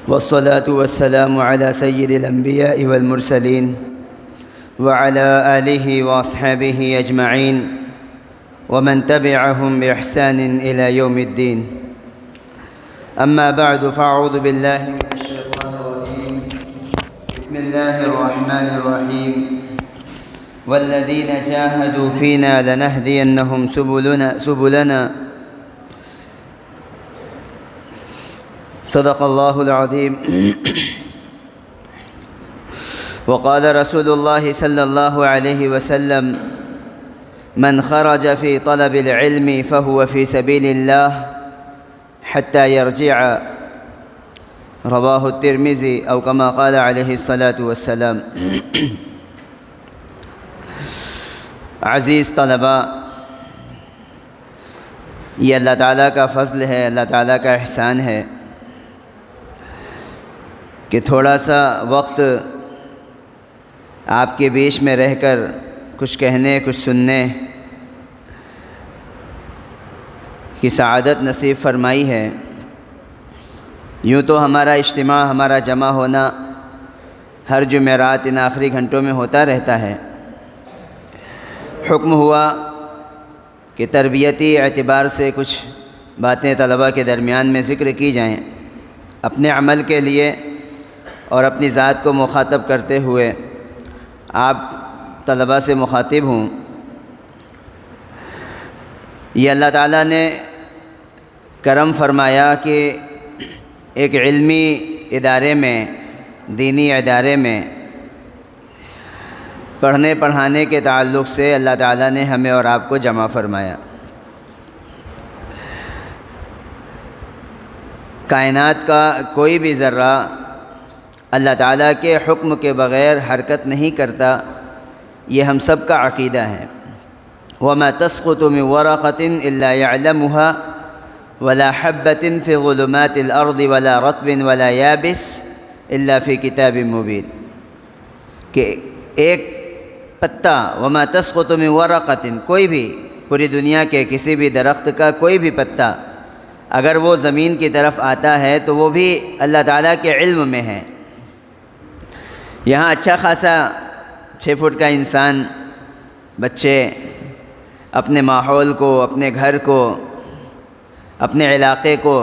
والصلاة والسلام على سيد الأنبياء والمرسلين وعلى آله وأصحابه أجمعين ومن تبعهم بإحسان إلى يوم الدين. أما بعد فأعوذ بالله من الشيطان الرجيم. بسم الله الرحمن الرحيم. والذين جاهدوا فينا لنهدينهم سبلنا. صدق الله العظيم. وقال رسول الله صلى الله عليه وسلم: من خرج في طلب العلم فهو في سبيل الله حتى يرجع. رواه الترمذي أو كما قال عليه الصلاة والسلام. عزیز طلباء، یہ اللہ تعالیٰ کا فضل ہے، اللہ تعالیٰ کا احسان ہے کہ تھوڑا سا وقت آپ کے بیچ میں رہ کر کچھ کہنے کچھ سننے کی سعادت نصیب فرمائی ہے. یوں تو ہمارا اجتماع، ہمارا جمع ہونا ہر جمعرات ان آخری گھنٹوں میں ہوتا رہتا ہے. حکم ہوا کہ تربیتی اعتبار سے کچھ باتیں طلباء کے درمیان میں ذکر کی جائیں، اپنے عمل کے لیے اور اپنی ذات کو مخاطب کرتے ہوئے آپ طلباء سے مخاطب ہوں. یہ اللہ تعالیٰ نے کرم فرمایا کہ ایک علمی ادارے میں، دینی ادارے میں پڑھنے پڑھانے کے تعلق سے اللہ تعالیٰ نے ہمیں اور آپ کو جمع فرمایا. کائنات کا کوئی بھی ذرہ اللہ تعالیٰ کے حکم کے بغیر حرکت نہیں کرتا، یہ ہم سب کا عقیدہ ہے. وَمَا تَسْقُطُ مِن وَرَقَةٍ إِلَّا يَعْلَمُهَا وَلَا حَبَّةٍ فِي ظُلُمَاتِ الْأَرْضِ وَلَا رَطْبٍ وَلَا يَابِسٍ إِلَّا فِي كِتَابٍ مُبِينٍ. کہ ایک پتا، وَمَا تَسْقُطُ مِن وَرَقَةٍ، کوئی بھی پوری دنیا کے کسی بھی درخت کا کوئی بھی پتا اگر وہ زمین کی طرف آتا ہے تو وہ بھی اللہ تعالیٰ کے علم میں ہے. یہاں اچھا خاصا 6 فٹ کا انسان، بچے اپنے ماحول کو، اپنے گھر کو، اپنے علاقے کو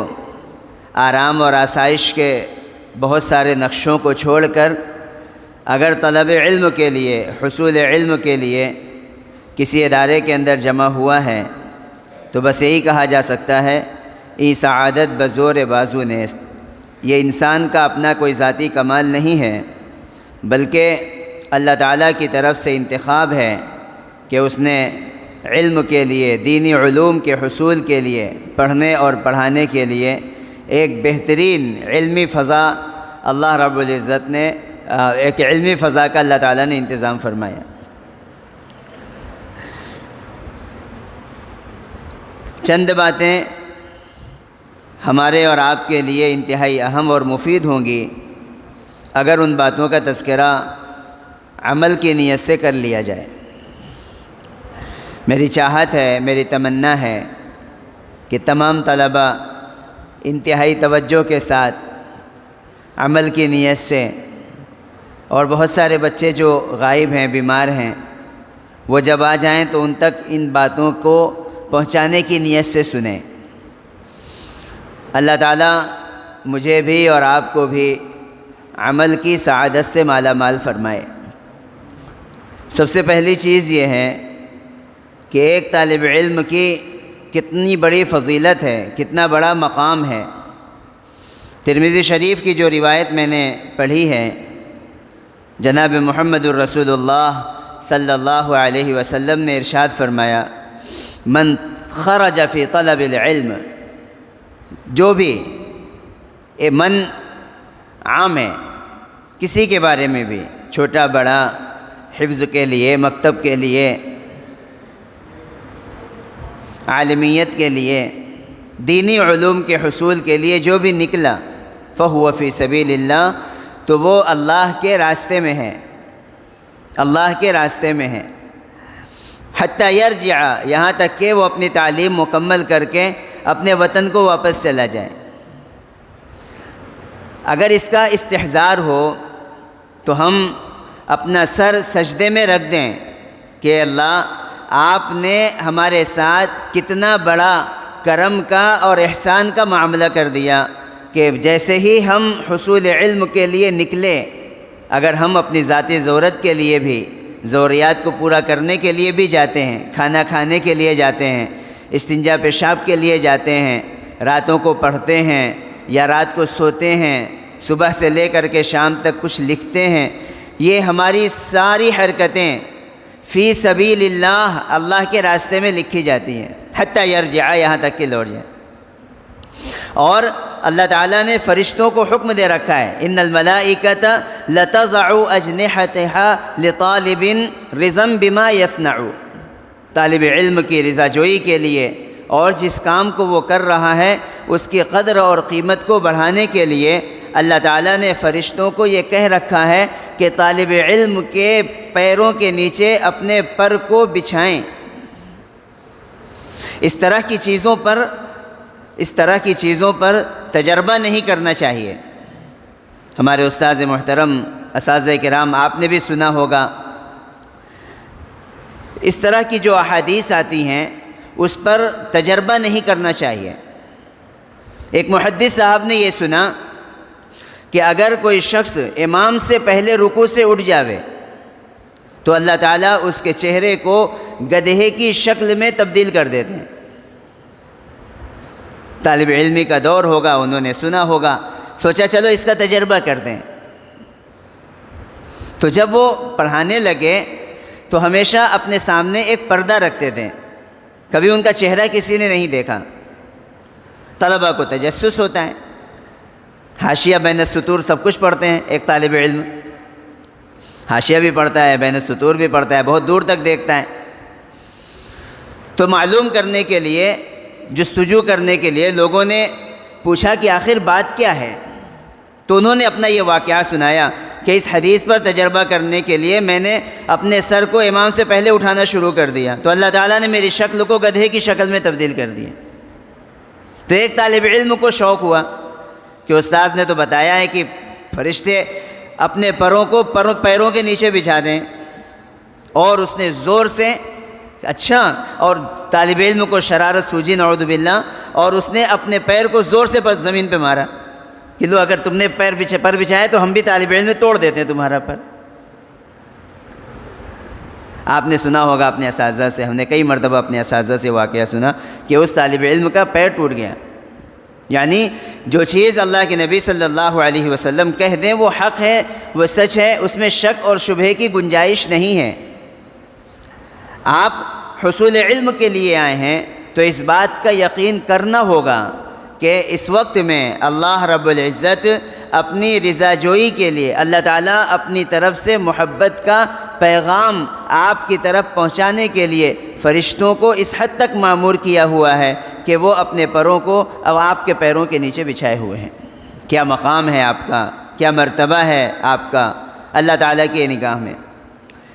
آرام اور آسائش کے بہت سارے نقشوں کو چھوڑ کر اگر طلب علم کے لیے، حصول علم کے لیے کسی ادارے کے اندر جمع ہوا ہے تو بس یہی کہا جا سکتا ہے: ای سعادت بزور بازو نیست. یہ انسان کا اپنا کوئی ذاتی کمال نہیں ہے، بلکہ اللہ تعالیٰ کی طرف سے انتخاب ہے کہ اس نے علم کے لیے، دینی علوم کے حصول کے لیے، پڑھنے اور پڑھانے کے لیے ایک بہترین علمی فضا اللہ رب العزت نے، ایک علمی فضا کا اللہ تعالیٰ نے انتظام فرمایا. چند باتیں ہمارے اور آپ کے لیے انتہائی اہم اور مفید ہوں گی اگر ان باتوں کا تذکرہ عمل کی نیت سے کر لیا جائے. میری چاہت ہے، میری تمنا ہے کہ تمام طلباء انتہائی توجہ کے ساتھ عمل کی نیت سے، اور بہت سارے بچے جو غائب ہیں، بیمار ہیں، وہ جب آ جائیں تو ان تک ان باتوں کو پہنچانے کی نیت سے سنیں. اللہ تعالیٰ مجھے بھی اور آپ کو بھی عمل کی سعادت سے مالا مال فرمائے. سب سے پہلی چیز یہ ہے کہ ایک طالب علم کی کتنی بڑی فضیلت ہے، کتنا بڑا مقام ہے. ترمذی شریف کی جو روایت میں نے پڑھی ہے، جناب محمد الرسول اللہ صلی اللہ علیہ وسلم نے ارشاد فرمایا: من خرج فی طلب العلم. جو بھی من عام ہے، کسی کے بارے میں بھی، چھوٹا بڑا، حفظ کے لیے، مکتب کے لیے، عالمیت کے لیے، دینی علوم کے حصول کے لیے جو بھی نکلا، فہو فی سبیل اللہ، تو وہ اللہ کے راستے میں ہے، اللہ کے راستے میں ہے. حتی یرجع، یہاں تک کہ وہ اپنی تعلیم مکمل کر کے اپنے وطن کو واپس چلا جائے. اگر اس کا استحضار ہو تو ہم اپنا سر سجدے میں رکھ دیں کہ اللہ آپ نے ہمارے ساتھ کتنا بڑا کرم کا اور احسان کا معاملہ کر دیا کہ جیسے ہی ہم حصول علم کے لیے نکلے، اگر ہم اپنی ذاتی ضرورت کے لیے بھی، ضروریات کو پورا کرنے کے لیے بھی جاتے ہیں، کھانا کھانے کے لیے جاتے ہیں، استنجا پیشاب کے لیے جاتے ہیں، راتوں کو پڑھتے ہیں یا رات کو سوتے ہیں، صبح سے لے کر کے شام تک کچھ لکھتے ہیں، یہ ہماری ساری حرکتیں فی سبیل اللہ، اللہ کے راستے میں لکھی جاتی ہیں، حتی یرجع، یہاں تک کہ لوٹ جائے۔ اور اللہ تعالیٰ نے فرشتوں کو حکم دے رکھا ہے، ان الملائکۃ لتضع اجنحتها لطالب رضا بما یصنع، طالب علم کی رضا جوئی کے لیے اور جس کام کو وہ کر رہا ہے اس کی قدر اور قیمت کو بڑھانے کے لیے اللہ تعالیٰ نے فرشتوں کو یہ کہہ رکھا ہے کہ طالب علم کے پیروں کے نیچے اپنے پر کو بچھائیں۔ اس طرح کی چیزوں پر تجربہ نہیں کرنا چاہیے۔ ہمارے استاد محترم، اساتذہ کرام، آپ نے بھی سنا ہوگا، اس طرح کی جو احادیث آتی ہیں اس پر تجربہ نہیں کرنا چاہیے۔ ایک محدث صاحب نے یہ سنا کہ اگر کوئی شخص امام سے پہلے رکوع سے اٹھ جاوے تو اللہ تعالیٰ اس کے چہرے کو گدھے کی شکل میں تبدیل کر دیتے ہیں۔ طالب علمی کا دور ہوگا، انہوں نے سنا ہوگا، سوچا چلو اس کا تجربہ کرتے ہیں۔ تو جب وہ پڑھانے لگے تو ہمیشہ اپنے سامنے ایک پردہ رکھتے تھے، کبھی ان کا چہرہ کسی نے نہیں دیکھا۔ طلبہ کو تجسس ہوتا ہے، حاشیہ بین السطور سب کچھ پڑھتے ہیں، ایک طالب علم حاشیہ بھی پڑھتا ہے، بین السطور بھی پڑھتا ہے، بہت دور تک دیکھتا ہے۔ تو معلوم کرنے کے لیے، جستجو کرنے کے لیے لوگوں نے پوچھا کہ آخر بات کیا ہے، تو انہوں نے اپنا یہ واقعہ سنایا کہ اس حدیث پر تجربہ کرنے کے لیے میں نے اپنے سر کو امام سے پہلے اٹھانا شروع کر دیا تو اللہ تعالیٰ نے میری شکل کو گدھے کی شکل میں تبدیل کر دیا۔ تو ایک طالب علم کو شوق ہوا کہ استاد نے تو بتایا ہے کہ فرشتے اپنے پروں کو پیروں کے نیچے بچھا دیں، اور اس نے زور سے، اچھا، اور طالب علم کو شرارت سوجی نعوذ باللہ، اور اس نے اپنے پیر کو زور سے بس زمین پہ مارا کہ لو اگر تم نے پر بچھائے تو ہم بھی طالب علم میں توڑ دیتے ہیں تمہارا پر۔ آپ نے سنا ہوگا اپنے اساتذہ سے، ہم نے کئی مرتبہ اپنے اساتذہ سے واقعہ سنا کہ اس طالب علم کا پیر ٹوٹ گیا۔ یعنی جو چیز اللہ کے نبی صلی اللہ علیہ وسلم کہہ دیں وہ حق ہے، وہ سچ ہے، اس میں شک اور شبہے کی گنجائش نہیں ہے۔ آپ حصول علم کے لیے آئے ہیں تو اس بات کا یقین کرنا ہوگا کہ اس وقت میں اللہ رب العزت اپنی رضا جوئی کے لیے، اللہ تعالیٰ اپنی طرف سے محبت کا پیغام آپ کی طرف پہنچانے کے لیے فرشتوں کو اس حد تک مامور کیا ہوا ہے کہ وہ اپنے پروں کو اب آپ کے پیروں کے نیچے بچھائے ہوئے ہیں۔ کیا مقام ہے آپ کا، کیا مرتبہ ہے آپ کا اللہ تعالیٰ کی نگاہ میں۔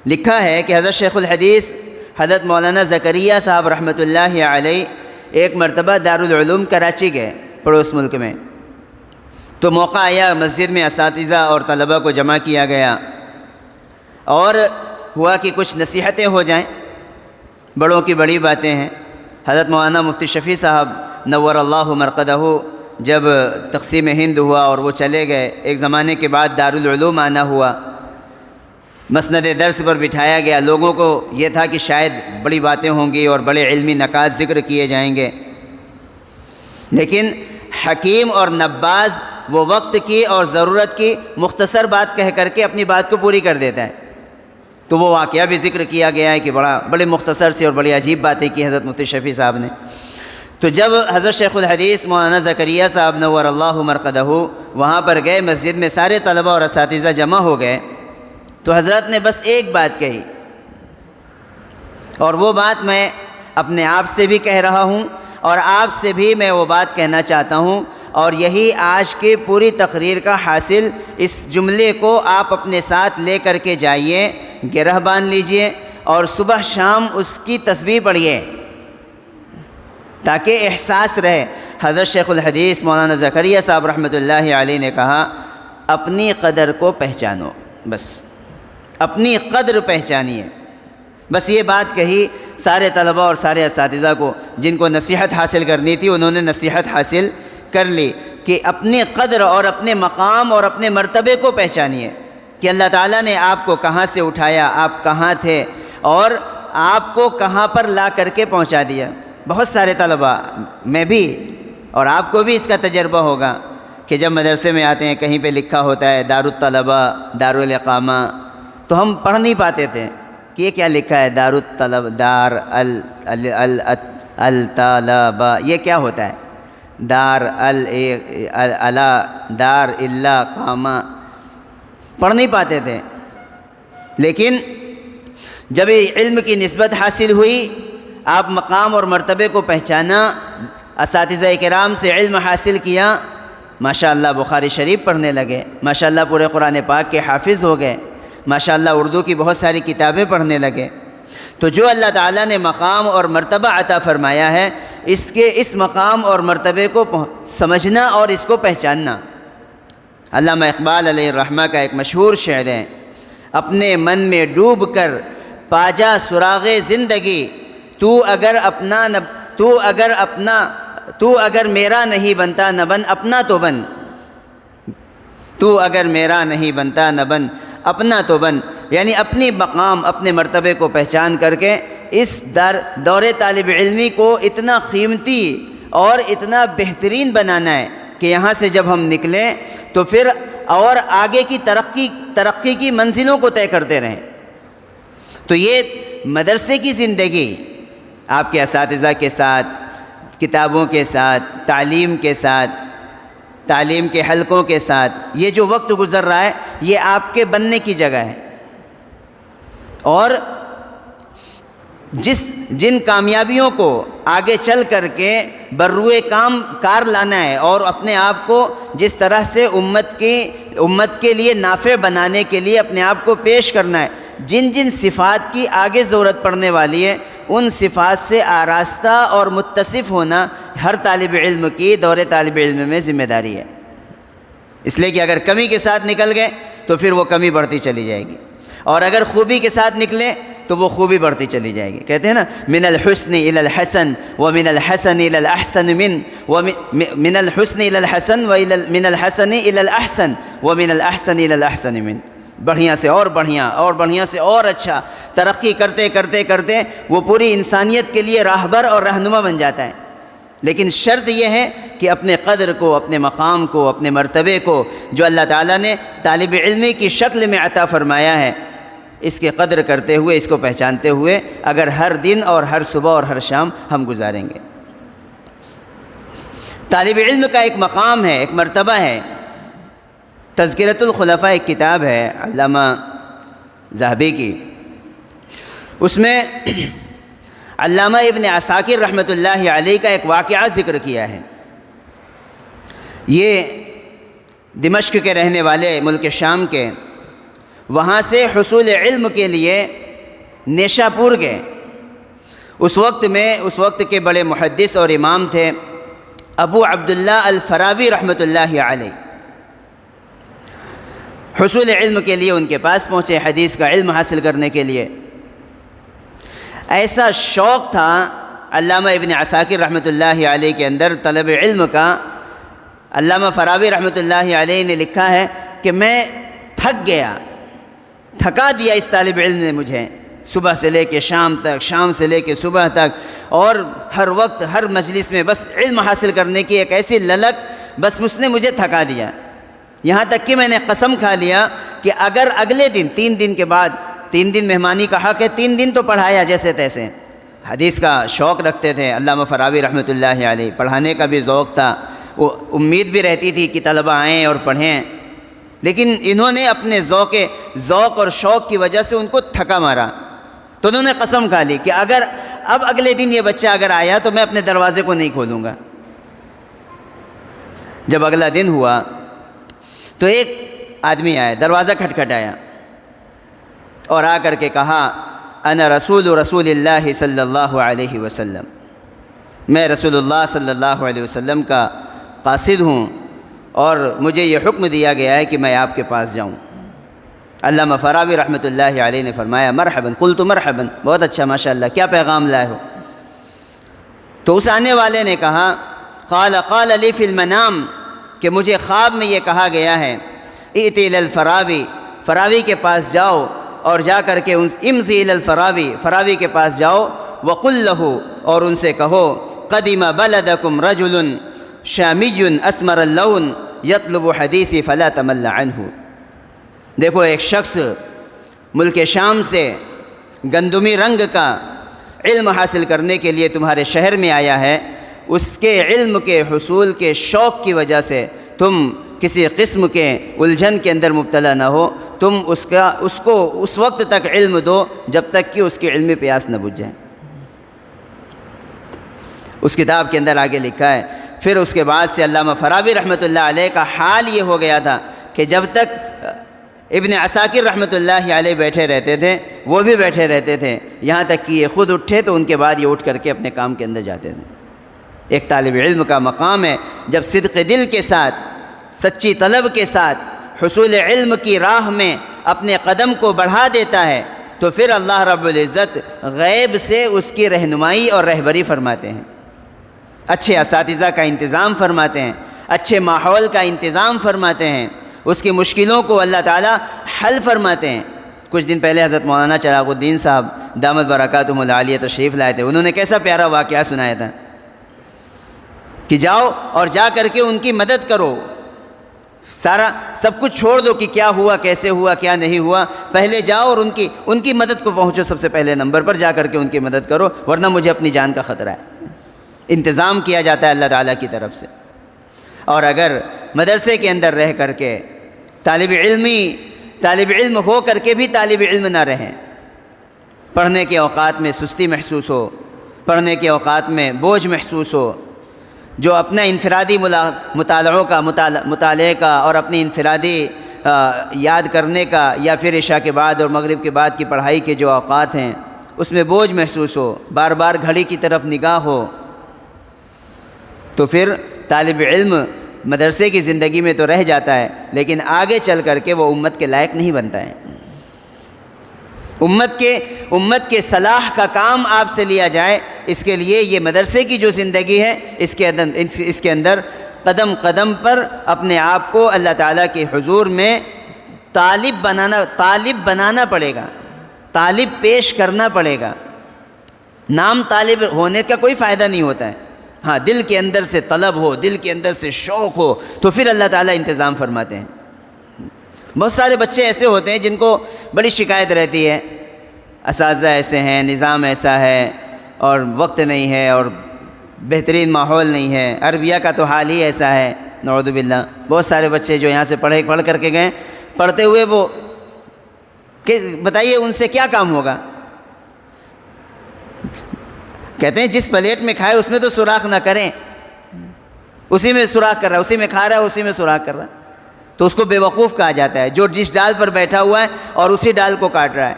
لکھا ہے کہ حضرت شیخ الحدیث حضرت مولانا زکریا صاحب رحمۃ اللہ علیہ ایک مرتبہ دارالعلوم کراچی گئے، پڑوس ملک میں، تو موقع آیا، مسجد میں اساتذہ اور طلبہ کو جمع کیا گیا اور ہوا کہ کچھ نصیحتیں ہو جائیں، بڑوں کی بڑی باتیں ہیں۔ حضرت مولانا مفتی شفیع صاحب نور اللہ مرقدہ جب تقسیم ہند ہوا اور وہ چلے گئے، ایک زمانے کے بعد دارالعلوم آنا ہوا، مسند درس پر بٹھایا گیا، لوگوں کو یہ تھا کہ شاید بڑی باتیں ہوں گی اور بڑے علمی نکات ذکر کیے جائیں گے، لیکن حکیم اور نباز وہ وقت کی اور ضرورت کی مختصر بات کہہ کر کے اپنی بات کو پوری کر دیتا ہے۔ تو وہ واقعہ بھی ذکر کیا گیا ہے کہ بڑے مختصر سی اور بڑی عجیب باتیں کی حضرت مفتی شفیع صاحب نے۔ تو جب حضرت شیخ الحدیث مولانا زکریا صاحب نور اللہ مرقدہ وہاں پر گئے، مسجد میں سارے طلبہ اور اساتذہ جمع ہو گئے، تو حضرت نے بس ایک بات کہی، اور وہ بات میں اپنے آپ سے بھی کہہ رہا ہوں اور آپ سے بھی میں وہ بات کہنا چاہتا ہوں، اور یہی آج کی پوری تقریر کا حاصل، اس جملے کو آپ اپنے ساتھ لے کر کے جائیے، گرہ باندھ لیجئے اور صبح شام اس کی تسبیح پڑھیے تاکہ احساس رہے۔ حضرت شیخ الحدیث مولانا زکریا صاحب رحمۃ اللہ علیہ نے کہا اپنی قدر کو پہچانو، بس اپنی قدر پہچانیے. بس یہ بات کہی سارے طلباء اور سارے اساتذہ کو جن کو نصیحت حاصل کرنی تھی، انہوں نے نصیحت حاصل کر لی کہ اپنی قدر اور اپنے مقام اور اپنے مرتبے کو پہچانیے کہ اللہ تعالیٰ نے آپ کو کہاں سے اٹھایا، آپ کہاں تھے اور آپ کو کہاں پر لا کر کے پہنچا دیا. بہت سارے طلباء، میں بھی اور آپ کو بھی اس کا تجربہ ہوگا کہ جب مدرسے میں آتے ہیں کہیں پہ لکھا ہوتا ہے دارالطلبہ دارالاقامہ، تو ہم پڑھ نہیں پاتے تھے کہ یہ کیا لکھا ہے دار الطلبہ، یہ کیا ہوتا ہے دار اللہ قامہ، پڑھ نہیں پاتے تھے. لیکن جب علم کی نسبت حاصل ہوئی، آپ مقام اور مرتبے کو پہچانا، اساتذہ کرام سے علم حاصل کیا، ماشاءاللہ بخاری شریف پڑھنے لگے، ماشاءاللہ پورے قرآن پاک کے حافظ ہو گئے، ماشاءاللہ اردو کی بہت ساری کتابیں پڑھنے لگے. تو جو اللہ تعالیٰ نے مقام اور مرتبہ عطا فرمایا ہے، اس مقام اور مرتبے کو سمجھنا اور اس کو پہچاننا. علامہ اقبال علیہ الرحمہ کا ایک مشہور شعر ہے، اپنے من میں ڈوب کر پاجا سراغ زندگی، تو اگر میرا نہیں بنتا نہ بن اپنا تو بن، تو اگر میرا نہیں بنتا نہ بن اپنا تو بن. یعنی اپنی مقام اپنے مرتبے کو پہچان کر کے اس دور طالب علمی کو اتنا قیمتی اور اتنا بہترین بنانا ہے کہ یہاں سے جب ہم نکلیں تو پھر اور آگے کی ترقی کی منزلوں کو طے کرتے رہیں. تو یہ مدرسے کی زندگی آپ کے اساتذہ کے ساتھ، کتابوں کے ساتھ، تعلیم کے ساتھ، تعلیم کے حلقوں کے ساتھ، یہ جو وقت گزر رہا ہے یہ آپ کے بننے کی جگہ ہے. اور جن کامیابیوں کو آگے چل کر کے بروئے کار لانا ہے اور اپنے آپ کو جس طرح سے امت کے لیے نافع بنانے کے لیے اپنے آپ کو پیش کرنا ہے، جن صفات کی آگے ضرورت پڑنے والی ہے ان صفات سے آراستہ اور متصف ہونا ہر طالب علم کی دور طالب علم میں ذمہ داری ہے. اس لیے کہ اگر کمی کے ساتھ نکل گئے تو پھر وہ کمی بڑھتی چلی جائے گی، اور اگر خوبی کے ساتھ نکلے تو وہ خوبی بڑھتی چلی جائے گی. کہتے ہیں نا من الحسن الى الحسن ومن الحسن الى الاحسن من الحسن الى الحسن ومن الحسن الى الاحسن ومن الاحسن الى الاحسن من. بڑھیا سے اور بڑھیا اور بڑھیا سے اور اچھا، ترقی کرتے کرتے کرتے وہ پوری انسانیت کے لیے راہبر اور رہنما بن جاتا ہے. لیکن شرط یہ ہے کہ اپنے قدر کو، اپنے مقام کو، اپنے مرتبے کو جو اللہ تعالیٰ نے طالب علمی کی شکل میں عطا فرمایا ہے، اس کے قدر کرتے ہوئے، اس کو پہچانتے ہوئے اگر ہر دن اور ہر صبح اور ہر شام ہم گزاریں گے. طالب علم کا ایک مقام ہے، ایک مرتبہ ہے. تذکرۃ الخلفاء ایک کتاب ہے علامہ ذہبی کی، اس میں علامہ ابن عساکر رحمۃ اللہ علیہ کا ایک واقعہ ذکر کیا ہے. یہ دمشق کے رہنے والے، ملک شام کے، وہاں سے حصول علم کے لیے نیشا پور گئے. اس وقت کے بڑے محدث اور امام تھے ابو عبداللہ الفراوی رحمۃ اللہ علیہ. حصول علم کے لیے ان کے پاس پہنچے، حدیث کا علم حاصل کرنے کے لیے. ایسا شوق تھا علامہ ابن عساکر رحمۃ اللہ علیہ کے اندر طلب علم کا. علامہ فراوی رحمۃ اللہ علیہ نے لکھا ہے کہ میں تھک گیا، تھکا دیا اس طالب علم نے مجھے، صبح سے لے کے شام تک، شام سے لے کے صبح تک، اور ہر وقت ہر مجلس میں بس علم حاصل کرنے کی ایک ایسی للک، بس اس نے مجھے تھکا دیا. یہاں تک کہ میں نے قسم کھا لیا کہ اگر اگلے دن 3 دن کے بعد، 3 دن مہمانی کا حق ہے، 3 دن تو پڑھایا جیسے تیسے. حدیث کا شوق رکھتے تھے علامہ فراوی رحمۃ اللہ علیہ، پڑھانے کا بھی ذوق تھا، وہ امید بھی رہتی تھی کہ طلبہ آئیں اور پڑھیں. لیکن انہوں نے اپنے ذوق اور شوق کی وجہ سے ان کو تھکا مارا. تو انہوں نے قسم کھا لی کہ اگر اب اگلے دن یہ بچہ اگر آیا تو میں اپنے دروازے کو نہیں کھولوں گا. جب اگلا دن ہوا تو ایک آدمی آیا، دروازہ کھٹکھٹایا اور آ کر کے کہا انا رسول اللہ صلی اللہ علیہ وسلم، میں رسول اللہ صلی اللہ علیہ وسلم کا قاصد ہوں اور مجھے یہ حکم دیا گیا ہے کہ میں آپ کے پاس جاؤں۔ علامہ فارابی رحمۃ اللہ علیہ نے فرمایا مرحباً، قلت مرحباً، بہت اچھا ماشاءاللہ، کیا پیغام لائے ہو؟ تو اس آنے والے نے کہا قال لی فی المنام، کہ مجھے خواب میں یہ کہا گیا ہے ائتی الی الفراوی، فراوی کے پاس جاؤ اور جا کر کے امضی الی الفراوی، فراوی کے پاس جاؤ، وقل لہ، اور ان سے کہو قدم بلدکم رجل شامی اسمر اللون یطلب حدیثی فلا تمل عنہ۔ دیکھو ایک شخص ملک شام سے گندمی رنگ کا علم حاصل کرنے کے لیے تمہارے شہر میں آیا ہے، اس کے علم کے حصول کے شوق کی وجہ سے تم کسی قسم کے الجھن کے اندر مبتلا نہ ہو، تم اس کو اس وقت تک علم دو جب تک کہ اس کی علمی پیاس نہ بجھ جائے۔ اس کتاب کے اندر آگے لکھا ہے پھر اس کے بعد سے علامہ فارابی رحمۃ اللہ علیہ کا حال یہ ہو گیا تھا کہ جب تک ابن عساکر رحمۃ اللہ علیہ بیٹھے رہتے تھے وہ بھی بیٹھے رہتے تھے، یہاں تک کہ یہ خود اٹھے تو ان کے بعد یہ اٹھ کر کے اپنے کام کے اندر جاتے تھے۔ ایک طالب علم کا مقام ہے جب صدق دل کے ساتھ، سچی طلب کے ساتھ حصول علم کی راہ میں اپنے قدم کو بڑھا دیتا ہے تو پھر اللہ رب العزت غیب سے اس کی رہنمائی اور رہبری فرماتے ہیں، اچھے اساتذہ کا انتظام فرماتے ہیں، اچھے ماحول کا انتظام فرماتے ہیں، اس کی مشکلوں کو اللہ تعالیٰ حل فرماتے ہیں۔ کچھ دن پہلے حضرت مولانا چراغ الدین صاحب دامت برکاتہم العالیہ تشریف لائے تھے، انہوں نے کیسا پیارا واقعہ سنایا تھا کہ جاؤ اور جا کر کے ان کی مدد کرو، سارا سب کچھ چھوڑ دو کہ کیا ہوا، کیسے ہوا، کیا نہیں ہوا، پہلے جاؤ اور ان کی مدد کو پہنچو، سب سے پہلے نمبر پر جا کر کے ان کی مدد کرو، ورنہ مجھے اپنی جان کا خطرہ ہے۔ انتظام کیا جاتا ہے اللہ تعالیٰ کی طرف سے۔ اور اگر مدرسے کے اندر رہ کر کے طالب علم ہو کر کے بھی طالب علم نہ رہیں، پڑھنے کے اوقات میں سستی محسوس ہو، پڑھنے کے اوقات میں بوجھ محسوس ہو، جو اپنا انفرادی مطالعے کا اور اپنی انفرادی یاد کرنے کا یا پھر عشاء کے بعد اور مغرب کے بعد کی پڑھائی کے جو اوقات ہیں اس میں بوجھ محسوس ہو، بار بار گھڑی کی طرف نگاہ ہو، تو پھر طالب علم مدرسے کی زندگی میں تو رہ جاتا ہے لیکن آگے چل کر کے وہ امت کے لائق نہیں بنتا ہے۔ امت کے صلاح کا کام آپ سے لیا جائے، اس کے لیے یہ مدرسے کی جو زندگی ہے اس کے اندر قدم قدم پر اپنے آپ کو اللہ تعالیٰ کے حضور میں طالب بنانا پڑے گا، طالب پیش کرنا پڑے گا۔ نام طالب ہونے کا کوئی فائدہ نہیں ہوتا ہے، ہاں دل کے اندر سے طلب ہو، دل کے اندر سے شوق ہو تو پھر اللہ تعالیٰ انتظام فرماتے ہیں۔ بہت سارے بچے ایسے ہوتے ہیں جن کو بڑی شکایت رہتی ہے، اساتذہ ایسے ہیں، نظام ایسا ہے اور وقت نہیں ہے اور بہترین ماحول نہیں ہے، عربیہ کا تو حال ہی ایسا ہے، نعوذ باللہ۔ بہت سارے بچے جو یہاں سے پڑھ کر کے گئے، پڑھتے ہوئے وہ بتائیے ان سے کیا کام ہوگا؟ کہتے ہیں جس پلیٹ میں کھائے اس میں تو سوراخ نہ کریں، اسی میں سوراخ کر رہا ہے، اسی میں کھا رہا ہے، اسی میں سوراخ کر رہا ہے، تو اس کو بے وقوف کہا جاتا ہے جو جس ڈال پر بیٹھا ہوا ہے اور اسی ڈال کو کاٹ رہا ہے۔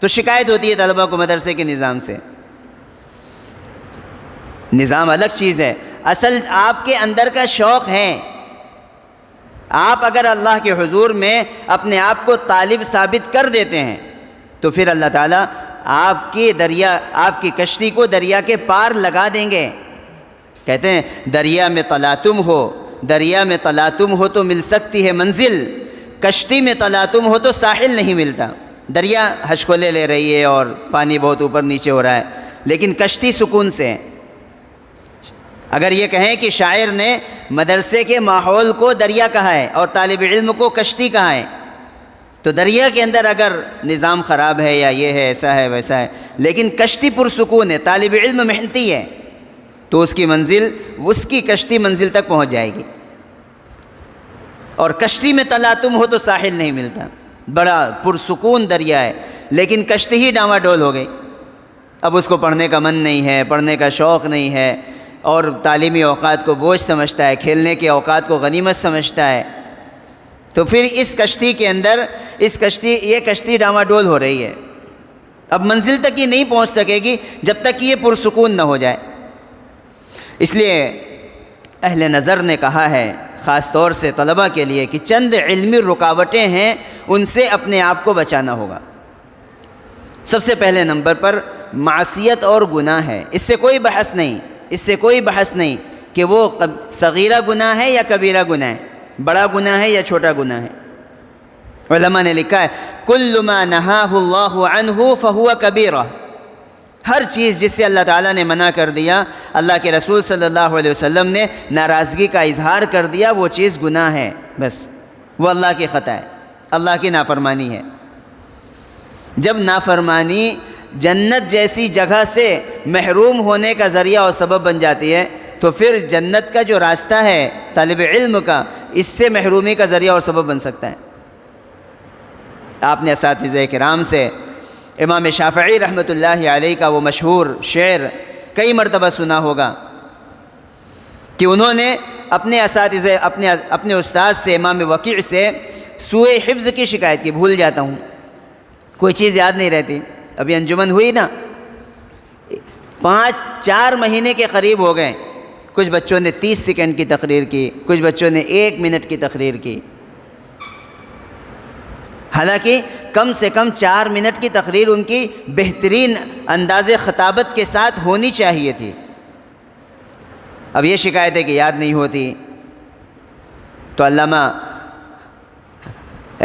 تو شکایت ہوتی ہے طلبہ کو مدرسے کے نظام سے۔ نظام الگ چیز ہے، اصل آپ کے اندر کا شوق ہے۔ آپ اگر اللہ کے حضور میں اپنے آپ کو طالب ثابت کر دیتے ہیں تو پھر اللہ تعالیٰ آپ کی کشتی کو دریا کے پار لگا دیں گے۔ کہتے ہیں دریا میں تلاطم ہو تو مل سکتی ہے منزل، کشتی میں تلاطم ہو تو ساحل نہیں ملتا۔ دریا ہشکولے لے رہی ہے اور پانی بہت اوپر نیچے ہو رہا ہے لیکن کشتی سکون سے ہے۔ اگر یہ کہیں کہ شاعر نے مدرسے کے ماحول کو دریا کہا ہے اور طالب علم کو کشتی کہا ہے، تو دریا کے اندر اگر نظام خراب ہے یا یہ ہے ایسا ہے ویسا ہے لیکن کشتی پرسکون ہے، طالب علم محنتی ہے، تو اس کی کشتی منزل تک پہنچ جائے گی۔ اور کشتی میں تلاطم ہو تو ساحل نہیں ملتا، بڑا پرسکون دریا ہے لیکن کشتی ہی ڈاواڈول ہو گئی، اب اس کو پڑھنے کا من نہیں ہے، پڑھنے کا شوق نہیں ہے اور تعلیمی اوقات کو بوجھ سمجھتا ہے، کھیلنے کے اوقات کو غنیمت سمجھتا ہے، تو پھر اس کشتی کے اندر یہ کشتی ڈاواڈول ہو رہی ہے، اب منزل تک ہی نہیں پہنچ سکے گی جب تک کہ یہ پرسکون نہ ہو جائے۔ اس لیے اہل نظر نے کہا ہے خاص طور سے طلباء کے لیے کہ چند علمی رکاوٹیں ہیں، ان سے اپنے آپ کو بچانا ہوگا۔ سب سے پہلے نمبر پر معصیت اور گناہ ہے، اس سے کوئی بحث نہیں کہ وہ صغیرہ گناہ ہے یا کبیرہ گناہ ہے، بڑا گناہ ہے یا چھوٹا گناہ ہے۔ علماء نے لکھا ہے کل ما نہاہ اللہ عنہ فہو کبیرہ، ہر چیز جس سے اللہ تعالیٰ نے منع کر دیا، اللہ کے رسول صلی اللہ علیہ وسلم نے ناراضگی کا اظہار کر دیا، وہ چیز گناہ ہے، بس وہ اللہ کی خطا ہے، اللہ کی نافرمانی ہے۔ جب نافرمانی جنت جیسی جگہ سے محروم ہونے کا ذریعہ اور سبب بن جاتی ہے، تو پھر جنت کا جو راستہ ہے طالب علم کا، اس سے محرومی کا ذریعہ اور سبب بن سکتا ہے۔ آپ نے اساتذہ کرام سے امام شافعی رحمۃ اللہ علیہ کا وہ مشہور شعر کئی مرتبہ سنا ہوگا کہ انہوں نے اپنے اساتذہ اپنے استاد سے امام وکیع سے سوء حفظ کی شکایت کی، بھول جاتا ہوں، کوئی چیز یاد نہیں رہتی۔ ابھی انجمن ہوئی نا، 4 مہینے کے قریب ہو گئے، کچھ بچوں نے 30 سیکنڈ کی تقریر کی، کچھ بچوں نے 1 منٹ کی تقریر کی، حالانکہ کم سے کم 4 منٹ کی تقریر ان کی بہترین انداز خطابت کے ساتھ ہونی چاہیے تھی۔ اب یہ شکایت ہے کہ یاد نہیں ہوتی، تو علامہ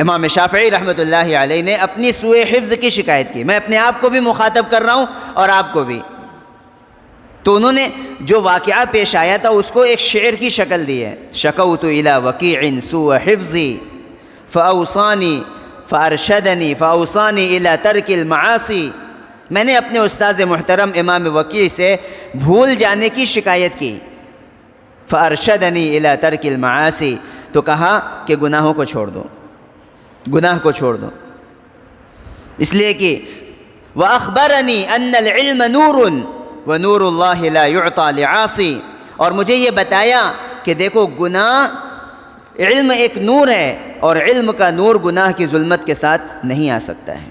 امام شافعی رحمۃ اللہ علیہ نے اپنی سوء حفظ کی شکایت کی۔ میں اپنے آپ کو بھی مخاطب کر رہا ہوں اور آپ کو بھی۔ تو انہوں نے جو واقعہ پیش آیا تھا اس کو ایک شعر کی شکل دی ہے، شکوت الی وکیع سوء حفظی فاوصانی فارشدنی فاوصانی الی ترک المعاصی، میں نے اپنے استاذ محترم امام وکیع سے بھول جانے کی شکایت کی، فارشدنی الی ترک المعاصی، تو کہا کہ گناہوں کو چھوڑ دو، گناہ کو چھوڑ دو، اس لیے کہ وَأَخْبَرَنِي أَنَّ الْعِلْمَ نُورٌ وَنُورُ اللَّهِ لَا يُعْطَى لِعَاصِي، اور مجھے یہ بتایا کہ دیکھو گناہ، علم ایک نور ہے اور علم کا نور گناہ کی ظلمت کے ساتھ نہیں آ سکتا ہے۔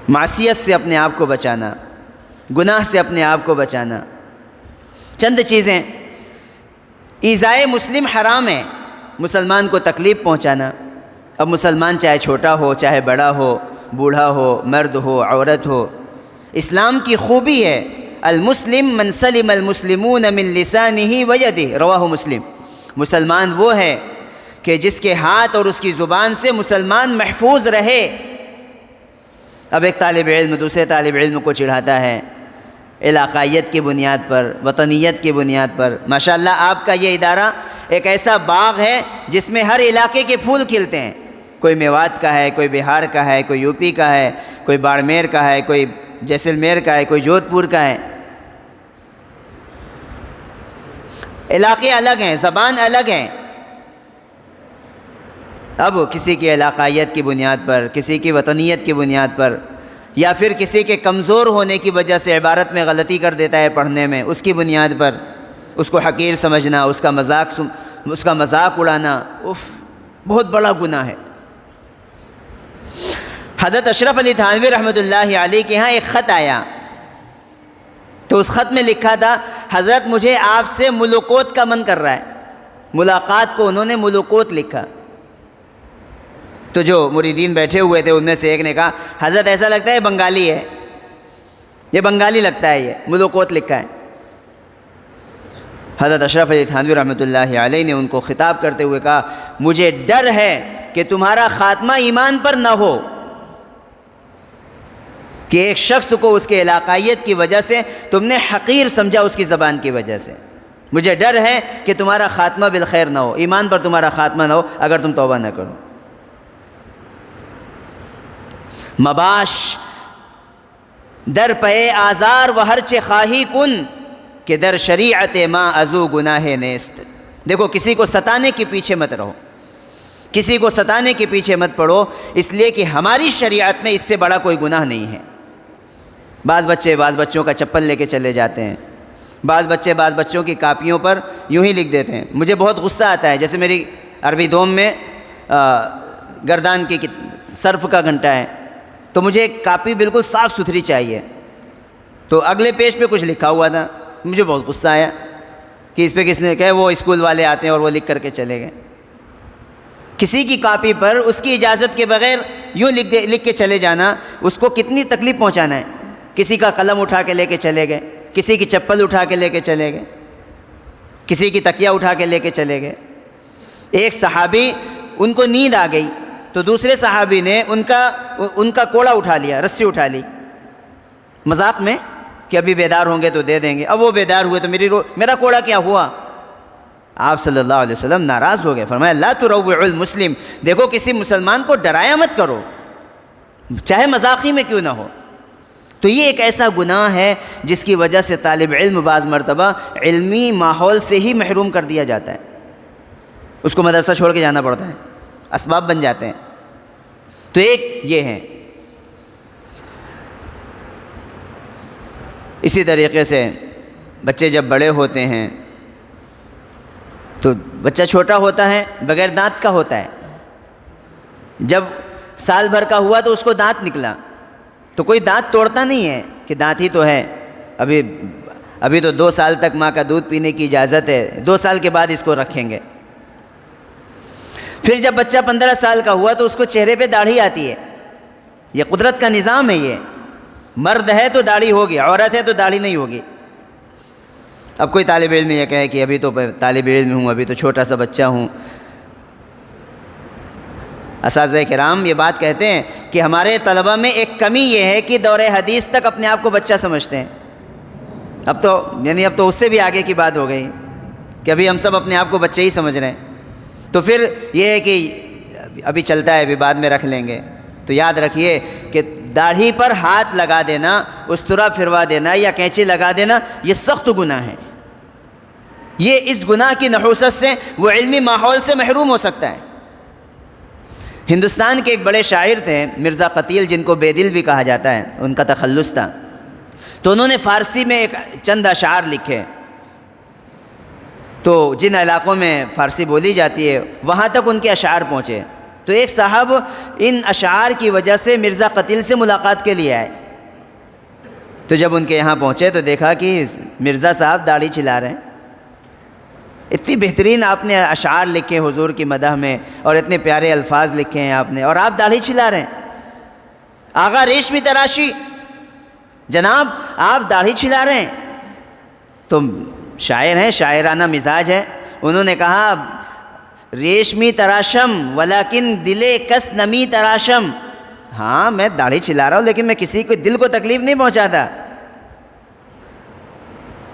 معصیت سے اپنے آپ کو بچانا، گناہ سے اپنے آپ کو بچانا۔ چند چیزیں، ایذائے مسلم حرام ہے، مسلمان کو تکلیف پہنچانا۔ اب مسلمان چاہے چھوٹا ہو، چاہے بڑا ہو، بوڑھا ہو، مرد ہو، عورت ہو، اسلام کی خوبی ہے المسلم من سلم المسلمون من لسانہ ویدہ، رواہ مسلم، مسلمان وہ ہے کہ جس کے ہاتھ اور اس کی زبان سے مسلمان محفوظ رہے۔ اب ایک طالب علم دوسرے طالب علم کو چڑھاتا ہے علاقائیت کی بنیاد پر، وطنیت کی بنیاد پر۔ ماشاءاللہ آپ کا یہ ادارہ ایک ایسا باغ ہے جس میں ہر علاقے کے پھول کھلتے ہیں، کوئی میوات کا ہے، کوئی بہار کا ہے، کوئی یو پی کا ہے، کوئی باڑمیر کا ہے، کوئی جیسلمیر کا ہے، کوئی جودھ پور کا ہے۔ علاقے الگ ہیں، زبان الگ ہیں۔ اب کسی کی علاقائیت کی بنیاد پر، کسی کی وطنیت کی بنیاد پر، یا پھر کسی کے کمزور ہونے کی وجہ سے عبارت میں غلطی کر دیتا ہے پڑھنے میں، اس کی بنیاد پر اس کو حقیر سمجھنا، اس کا مذاق اڑانا، بہت بڑا گناہ ہے۔ حضرت اشرف علی تھانوی رحمۃ اللہ علیہ کے ہاں ایک خط آیا، تو اس خط میں لکھا تھا حضرت مجھے آپ سے ملوکوت کا من کر رہا ہے، ملاقات کو انہوں نے ملوکوت لکھا۔ تو جو مریدین بیٹھے ہوئے تھے ان میں سے ایک نے کہا حضرت ایسا لگتا ہے بنگالی ہے، یہ بنگالی لگتا ہے، یہ ملوکوت لکھا ہے۔ حضرت اشرف علی تھانوی رحمۃ اللہ علیہ نے ان کو خطاب کرتے ہوئے کہا مجھے ڈر ہے کہ تمہارا خاتمہ ایمان پر نہ ہو، کہ ایک شخص کو اس کے علاقائیت کی وجہ سے تم نے حقیر سمجھا، اس کی زبان کی وجہ سے۔ مجھے ڈر ہے کہ تمہارا خاتمہ بالخیر نہ ہو، ایمان پر تمہارا خاتمہ نہ ہو اگر تم توبہ نہ کرو۔ مباش در پے آزار و ہرچ خواہی کن کہ در شریعت ما ازو گناہ نیست۔ دیکھو کسی کو ستانے کے پیچھے مت رہو، کسی کو ستانے کے پیچھے مت پڑو، اس لیے کہ ہماری شریعت میں اس سے بڑا کوئی گناہ نہیں ہے۔ بعض بچوں کا چپل لے کے چلے جاتے ہیں، بعض بچوں کی کاپیوں پر یوں ہی لکھ دیتے ہیں۔ مجھے بہت غصہ آتا ہے، جیسے میری عربی دوم میں گردان کی صرف کا گھنٹہ ہے، تو مجھے کاپی بالکل صاف ستھری چاہیے، تو اگلے پیج پہ کچھ لکھا ہوا تھا مجھے بہت غصہ آیا کہ اس پہ کس نے کہا وہ اسکول والے آتے ہیں اور وہ لکھ کر کے چلے گئے. کسی کی کاپی پر اس کی اجازت کے بغیر یوں لکھ کے چلے جانا، اس کو کتنی تکلیف پہنچانا ہے. کسی کا قلم اٹھا کے لے کے چلے گئے، کسی کی چپل اٹھا کے لے کے چلے گئے، کسی کی تکیہ اٹھا کے لے کے چلے گئے. ایک صحابی ان کو نیند آ گئی تو دوسرے صحابی نے ان کا کوڑا اٹھا لیا، رسی اٹھا لی مذاق میں کہ ابھی بیدار ہوں گے تو دے دیں گے. اب وہ بیدار ہوئے تو میرا کوڑا کیا ہوا؟ آپ صلی اللہ علیہ وسلم ناراض ہو گئے، فرمایا لا تروع المسلم، دیکھو کسی مسلمان کو ڈرایا مت کرو چاہے مذاقی میں کیوں نہ ہو. تو یہ ایک ایسا گناہ ہے جس کی وجہ سے طالب علم بعض مرتبہ علمی ماحول سے ہی محروم کر دیا جاتا ہے، اس کو مدرسہ چھوڑ کے جانا پڑتا ہے، اسباب بن جاتے ہیں. تو ایک یہ ہے. اسی طریقے سے بچے جب بڑے ہوتے ہیں تو بچہ چھوٹا ہوتا ہے بغیر دانت کا ہوتا ہے. جب سال بھر کا ہوا تو اس کو دانت نکلا تو کوئی دانت توڑتا نہیں ہے کہ دانت ہی تو ہے، ابھی تو 2 سال تک ماں کا دودھ پینے کی اجازت ہے، 2 سال کے بعد اس کو رکھیں گے. پھر جب بچہ 15 سال کا ہوا تو اس کو چہرے پہ داڑھی آتی ہے. یہ قدرت کا نظام ہے. یہ مرد ہے تو داڑھی ہوگی، عورت ہے تو داڑھی نہیں ہوگی. اب کوئی طالب علم یہ کہے کہ ابھی تو طالب علم ہوں، ابھی تو چھوٹا سا بچہ ہوں. اساتذہ کرام یہ بات کہتے ہیں کہ ہمارے طلبہ میں ایک کمی یہ ہے کہ دور حدیث تک اپنے آپ کو بچہ سمجھتے ہیں. اب تو اس سے بھی آگے کی بات ہو گئی کہ ابھی ہم سب اپنے آپ کو بچے ہی سمجھ رہے ہیں. تو پھر یہ ہے کہ ابھی چلتا ہے، ابھی بعد میں رکھ لیں گے. تو یاد رکھیے کہ داڑھی پر ہاتھ لگا دینا، استرا پھروا دینا یا کینچی لگا دینا یہ سخت گناہ ہے. یہ اس گناہ کی نحوست سے وہ علمی ماحول سے محروم ہو سکتا ہے. ہندوستان کے ایک بڑے شاعر تھے مرزا قتیل، جن کو بے دل بھی کہا جاتا ہے، ان کا تخلص تھا. تو انہوں نے فارسی میں ایک چند اشعار لکھے. تو جن علاقوں میں فارسی بولی جاتی ہے وہاں تک ان کے اشعار پہنچے. تو ایک صاحب ان اشعار کی وجہ سے مرزا قتیل سے ملاقات کے لیے آئے. تو جب ان کے یہاں پہنچے تو دیکھا کہ مرزا صاحب داڑھی چلا رہے ہیں. اتنی بہترین آپ نے اشعار لکھے حضور کی مدح میں اور اتنے پیارے الفاظ لکھے ہیں آپ نے، اور آپ داڑھی چلا رہے ہیں. آغا ریشمی تراشی، جناب آپ داڑھی چلا رہے ہیں. تو شاعر ہیں، شاعرانہ مزاج ہے. انہوں نے کہا ریشمی تراشم ولیکن دلے کس نمی تراشم. ہاں میں داڑھی چلا رہا ہوں لیکن میں کسی کو دل کو تکلیف نہیں پہنچاتا.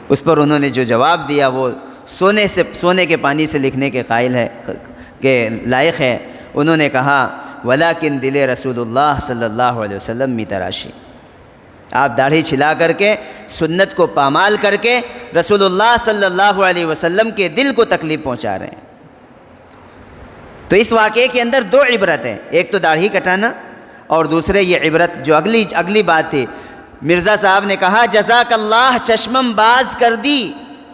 اس پر انہوں نے جو جواب دیا وہ سونے کے پانی سے لکھنے کے قائل ہے کہ لائق ہے. انہوں نے کہا ولیکن دل رسول اللہ صلی اللہ علیہ وسلم می تراشی. آپ داڑھی چھلا کر کے سنت کو پامال کر کے رسول اللہ صلی اللہ علیہ وسلم کے دل کو تکلیف پہنچا رہے ہیں. تو اس واقعے کے اندر 2 عبرت ہیں، ایک تو داڑھی کٹانا اور دوسرے یہ عبرت جو اگلی بات تھی. مرزا صاحب نے کہا جزاک اللہ چشمم باز کر دی،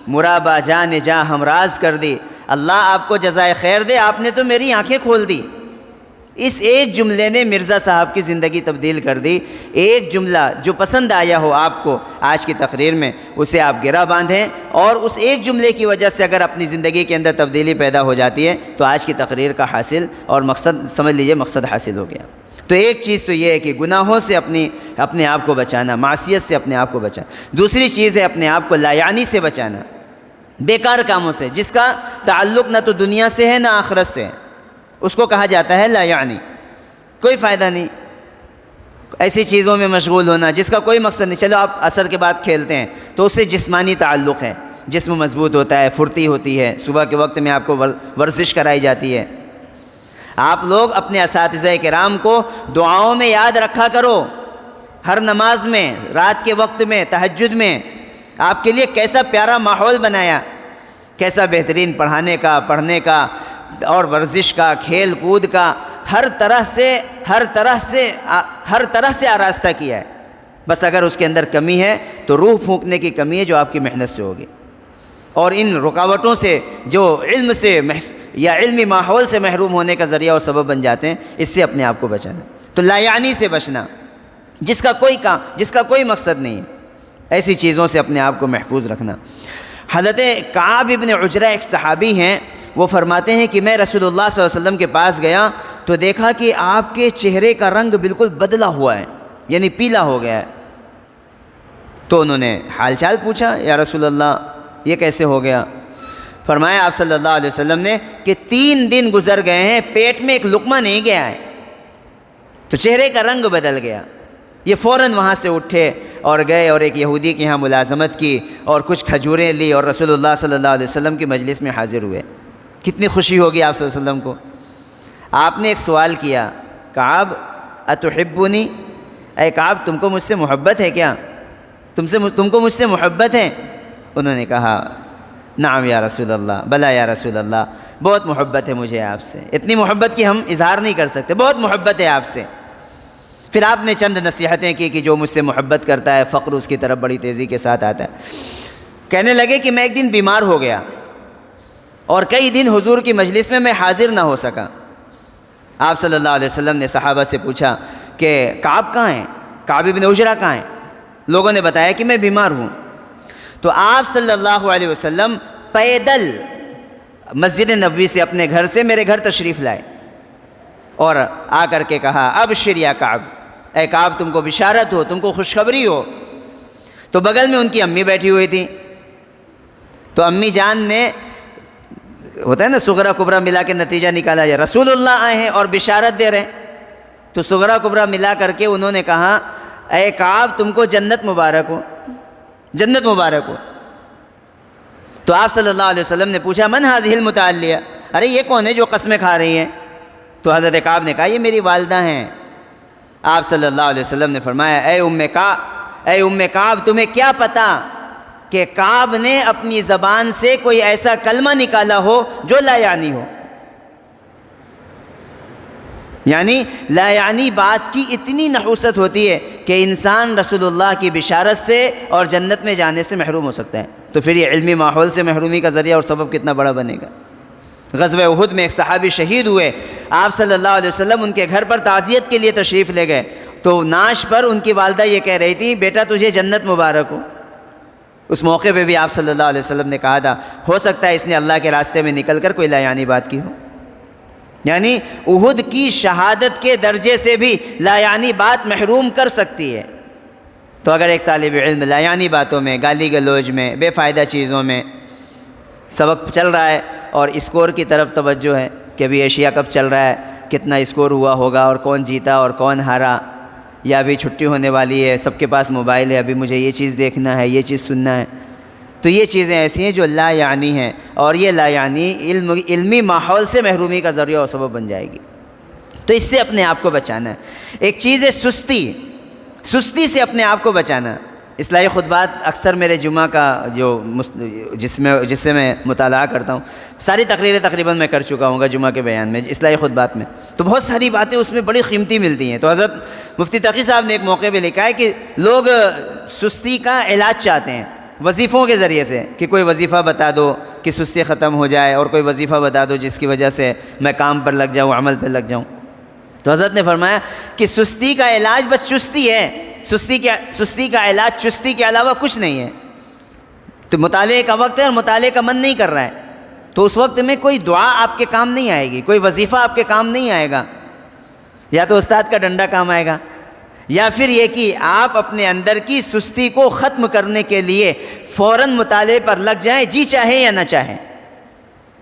مرابا جان جاں ہمراز کر دی. اللہ آپ کو جزائے خیر دے، آپ نے تو میری آنکھیں کھول دی. اس ایک جملے نے مرزا صاحب کی زندگی تبدیل کر دی. ایک جملہ جو پسند آیا ہو آپ کو آج کی تقریر میں، اسے آپ گرہ باندھیں، اور اس ایک جملے کی وجہ سے اگر اپنی زندگی کے اندر تبدیلی پیدا ہو جاتی ہے تو آج کی تقریر کا حاصل اور مقصد سمجھ لیجئے مقصد حاصل ہو گیا. تو ایک چیز تو یہ ہے کہ گناہوں سے اپنے آپ کو بچانا، معصیت سے اپنے آپ کو بچانا. دوسری چیز ہے اپنے آپ کو لایعنی سے بچانا، بیکار کاموں سے جس کا تعلق نہ تو دنیا سے ہے نہ آخرت سے. اس کو کہا جاتا ہے لا یعنی، کوئی فائدہ نہیں. ایسی چیزوں میں مشغول ہونا جس کا کوئی مقصد نہیں. چلو آپ عصر کے بعد کھیلتے ہیں تو اس سے جسمانی تعلق ہے، جسم مضبوط ہوتا ہے، پھرتی ہوتی ہے. صبح کے وقت میں آپ کو ورزش کرائی جاتی ہے. آپ لوگ اپنے اساتذہ کرام کو دعاؤں میں یاد رکھا کرو. ہر نماز میں، رات کے وقت میں، تہجد میں آپ کے لیے کیسا پیارا ماحول بنایا، کیسا بہترین پڑھنے کا اور ورزش کا، کھیل کود کا، ہر طرح سے آراستہ کیا ہے. بس اگر اس کے اندر کمی ہے تو روح پھونکنے کی کمی ہے جو آپ کی محنت سے ہوگی. اور ان رکاوٹوں سے جو علم سے یا علمی ماحول سے محروم ہونے کا ذریعہ اور سبب بن جاتے ہیں، اس سے اپنے آپ کو بچانا. تو لا یعنی سے بچنا، جس کا کوئی مقصد نہیں ہے. ایسی چیزوں سے اپنے آپ کو محفوظ رکھنا۔ حضرت کعب ابن عجرہ ایک صحابی ہیں، وہ فرماتے ہیں کہ میں رسول اللہ صلی اللہ علیہ وسلم کے پاس گیا تو دیکھا کہ آپ کے چہرے کا رنگ بالکل بدلا ہوا ہے، یعنی پیلا ہو گیا ہے۔ تو انہوں نے حال چال پوچھا، یا رسول اللہ یہ کیسے ہو گیا؟ فرمایا آپ صلی اللہ علیہ وسلم نے کہ 3 دن گزر گئے ہیں، پیٹ میں ایک لقمہ نہیں گیا ہے تو چہرے کا رنگ بدل گیا۔ یہ فوراً وہاں سے اٹھے اور گئے اور ایک یہودی کے یہاں ملازمت کی اور کچھ کھجوریں لی اور رسول اللہ صلی اللہ علیہ وسلم کی مجلس میں حاضر ہوئے۔ کتنی خوشی ہوگی آپ صلی اللہ علیہ وسلم کو۔ آپ نے ایک سوال کیا، کعب اتحبنی، اے کعب تم کو مجھ سے محبت ہے کیا؟ تم کو مجھ سے محبت ہے؟ انہوں نے کہا نعم یا رسول اللہ، بلا یا رسول اللہ، بہت محبت ہے مجھے آپ سے، اتنی محبت کہ ہم اظہار نہیں کر سکتے، بہت محبت ہے آپ سے۔ پھر آپ نے چند نصیحتیں کی کہ جو مجھ سے محبت کرتا ہے فقر اس کی طرف بڑی تیزی کے ساتھ آتا ہے۔ کہنے لگے کہ میں ایک دن بیمار ہو گیا اور کئی دن حضور کی مجلس میں حاضر نہ ہو سکا۔ آپ صلی اللہ علیہ وسلم نے صحابہ سے پوچھا کہ کعب کہاں ہیں، کعب ابن عجرہ کہاں ہیں؟ لوگوں نے بتایا کہ میں بیمار ہوں۔ تو آپ صلی اللہ علیہ وسلم پیدل مسجد نبوی سے اپنے گھر سے میرے گھر تشریف لائے اور آ کر کے کہا ابشر یا کعب، اے کعب تم کو بشارت ہو، تم کو خوشخبری ہو۔ تو بغل میں ان کی امی بیٹھی ہوئی تھی، تو امی جان نے، ہوتا ہے نا صغرا کبرا ملا کے نتیجہ نکالا جائے، رسول اللہ آئے ہیں اور بشارت دے رہے ہیں، تو صغرا کبرا ملا کر کے انہوں نے کہا اے کعب تم کو جنت مبارک ہو، جنت مبارک ہو۔ تو آپ صلی اللہ علیہ وسلم نے پوچھا من هذه المتعلیہ، ارے یہ کون ہے جو قسمیں کھا رہی ہیں؟ تو حضرت کعب نے کہا یہ میری والدہ ہیں۔ آپ صلی اللہ علیہ وسلم نے فرمایا اے ام کعب تمہیں کیا پتا کہ کعب نے اپنی زبان سے کوئی ایسا کلمہ نکالا ہو جو لا یعنی ہو، یعنی لا یعنی بات کی اتنی نحوست ہوتی ہے کہ انسان رسول اللہ کی بشارت سے اور جنت میں جانے سے محروم ہو سکتا ہے، تو پھر یہ علمی ماحول سے محرومی کا ذریعہ اور سبب کتنا بڑا بنے گا۔ غزوہ احد میں ایک صحابی شہید ہوئے، آپ صلی اللہ علیہ وسلم ان کے گھر پر تعزیت کے لیے تشریف لے گئے، تو نعش پر ان کی والدہ یہ کہہ رہی تھی بیٹا تجھے جنت مبارک ہو۔ اس موقع پہ بھی آپ صلی اللہ علیہ وسلم نے کہا تھا ہو سکتا ہے اس نے اللہ کے راستے میں نکل کر کوئی لا یعنی بات کی ہو، یعنی احد کی شہادت کے درجے سے بھی لا یعنی بات محروم کر سکتی ہے۔ تو اگر ایک طالب علم لا یعنی باتوں میں، گالی گلوچ میں، بے فائدہ چیزوں میں سبق چل رہا ہے اور اسکور کی طرف توجہ ہے کہ ابھی ایشیا کپ چل رہا ہے، کتنا اسکور ہوا ہوگا اور کون جیتا اور کون ہارا، یا ابھی چھٹی ہونے والی ہے سب کے پاس موبائل ہے ابھی مجھے یہ چیز دیکھنا ہے یہ چیز سننا ہے، تو یہ چیزیں ایسی ہیں جو لا یعنی ہیں، اور یہ لا یعنی علمی ماحول سے محرومی کا ذریعہ اور سبب بن جائے گی۔ تو اس سے اپنے آپ کو بچانا ہے۔ ایک چیز ہے سستی سے اپنے آپ کو بچانا۔ اصلاحی خطبات اکثر میرے جمعہ کا جس سے میں مطالعہ کرتا ہوں، ساری تقریریں تقریباً میں کر چکا ہوں گا جمعہ کے بیان میں، اصلاحی خطبات میں، تو بہت ساری باتیں اس میں بڑی قیمتی ملتی ہیں۔ تو حضرت مفتی تقی صاحب نے ایک موقع پہ لکھا ہے کہ لوگ سستی کا علاج چاہتے ہیں وظیفوں کے ذریعے سے، کہ کوئی وظیفہ بتا دو کہ سستی ختم ہو جائے، اور کوئی وظیفہ بتا دو جس کی وجہ سے میں کام پر لگ جاؤں، عمل پہ لگ جاؤں۔ تو حضرت نے فرمایا کہ سستی کا علاج بس چستی ہے، سستی کا علاج چستی کے علاوہ کچھ نہیں ہے۔ تو مطالعے کا وقت ہے اور مطالعے کا من نہیں کر رہا ہے، تو اس وقت میں کوئی دعا آپ کے کام نہیں آئے گی، کوئی وظیفہ آپ کے کام نہیں آئے گا، یا تو استاد کا ڈنڈا کام آئے گا، یا پھر یہ کہ آپ اپنے اندر کی سستی کو ختم کرنے کے لیے فوراً مطالعے پر لگ جائیں، جی چاہے یا نہ چاہیں۔